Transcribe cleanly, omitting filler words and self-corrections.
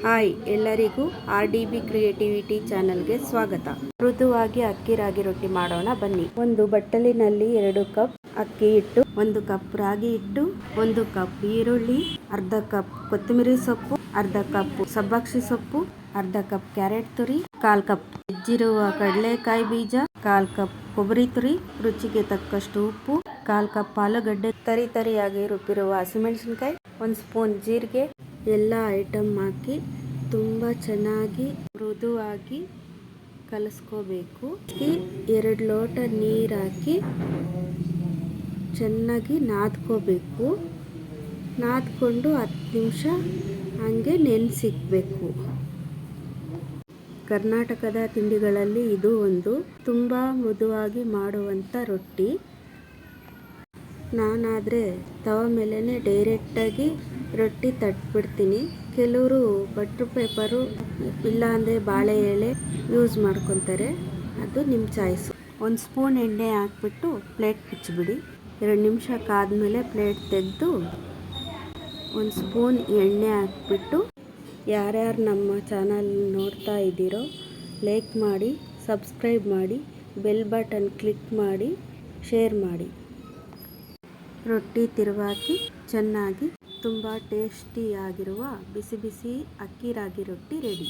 Hi ಎಲ್ಲರಿಗೂ RDB creativity ಚಾನಲ್ಗೆ ಸ್ವಾಗತ. ಮೃದುವಾಗಿ ಅಕ್ಕಿ ರಾಗಿ ರೊಟ್ಟಿ ಮಾಡೋಣ ಬನ್ನಿ. ಒಂದು ಬಟ್ಟಲಿನಲ್ಲಿ 2 ಕಪ್ ಅಕ್ಕಿ ಹಿಟ್ಟು, 1 ಕಪ್ ರಾಗಿ ಹಿಟ್ಟು, 1 ಕಪ್ ಈರುಳ್ಳಿ, ಅರ್ಧ ಕಪ್ ಕೊತ್ತಂಬರಿ ಸೊಪ್ಪು, ಅರ್ಧ ಕಪ್ ಸಬ್ಬಕ್ಷಿ ಸೊಪ್ಪು, ಅರ್ಧ ಕಪ್ ಕ್ಯಾರೆಟ್ ತುರಿ, 1/4 ಕಪ್ ಹೆಚ್ಚಿರುವ ಕಡಲೆಕಾಯಿ ಬೀಜ, 1/4 ಕಪ್ ಕೊಬ್ಬರಿ ತುರಿ, ರುಚಿಗೆ ತಕ್ಕಷ್ಟು ಉಪ್ಪು, 1/4 ಕಪ್ ಆಲೂಗಡ್ಡೆ ತರಿಯಾಗಿ ರುಬ್ಬಿರುವ ಹಸಿಮೆಣಸಿನಕಾಯಿ, 1 ಸ್ಪೂನ್ ಜೀರಿಗೆ, ಎಲ್ಲ ಐಟಮ್ ಹಾಕಿ ತುಂಬ ಚೆನ್ನಾಗಿ ಮೃದುವಾಗಿ ಕಲಿಸ್ಕೋಬೇಕು. 2 ಲೋಟ ನೀರು ಹಾಕಿ ಚೆನ್ನಾಗಿ ನಾದ್ಕೋಬೇಕು. ನಾದ್ಕೊಂಡು 10 ನಿಮಿಷ ಹಂಗೆ ನೆನೆಸಿಕ್ಬೇಕು. ಕರ್ನಾಟಕದ ತಿಂಡಿಗಳಲ್ಲಿ ಇದು ಒಂದು ತುಂಬ ಮೃದುವಾಗಿ ಮಾಡುವಂಥ ರೊಟ್ಟಿ. ನಾನಾದರೆ ತವ ಮೇಲೇ ಡೈರೆಕ್ಟಾಗಿ ರೊಟ್ಟಿ ತಟ್ಬಿಡ್ತೀನಿ. ಕೆಲವರು ಬಟ್ರ್ ಪೇಪರು ಇಲ್ಲಾಂದರೆ ಬಾಳೆ ಎಲೆ ಯೂಸ್ ಮಾಡ್ಕೊತಾರೆ, ಅದು ನಿಮ್ಮ ಚಾಯ್ಸು. 1 ಸ್ಪೂನ್ ಎಣ್ಣೆ ಹಾಕ್ಬಿಟ್ಟು ಪ್ಲೇಟ್ ಮುಚ್ಚಿಬಿಡಿ. 2 ನಿಮಿಷ ಕಾದ್ಮೇಲೆ ಪ್ಲೇಟ್ ತೆಗೆದು 1 ಸ್ಪೂನ್ ಎಣ್ಣೆ ಹಾಕ್ಬಿಟ್ಟು, ಯಾರ್ಯಾರು ನಮ್ಮ ಚಾನಲ್ ನೋಡ್ತಾ ಇದ್ದೀರೋ ಲೈಕ್ ಮಾಡಿ, ಸಬ್ಸ್ಕ್ರೈಬ್ ಮಾಡಿ, ಬೆಲ್ ಬಟನ್ ಕ್ಲಿಕ್ ಮಾಡಿ, ಶೇರ್ ಮಾಡಿ. ರೊಟ್ಟಿ ತಿರುವಾಕಿ ಚೆನ್ನಾಗಿ ತುಂಬ ಟೇಸ್ಟಿಯಾಗಿರುವ ಬಿಸಿ ಬಿಸಿ ಅಕ್ಕಿ ರಾಗಿ ರೊಟ್ಟಿ ರೆಡಿ.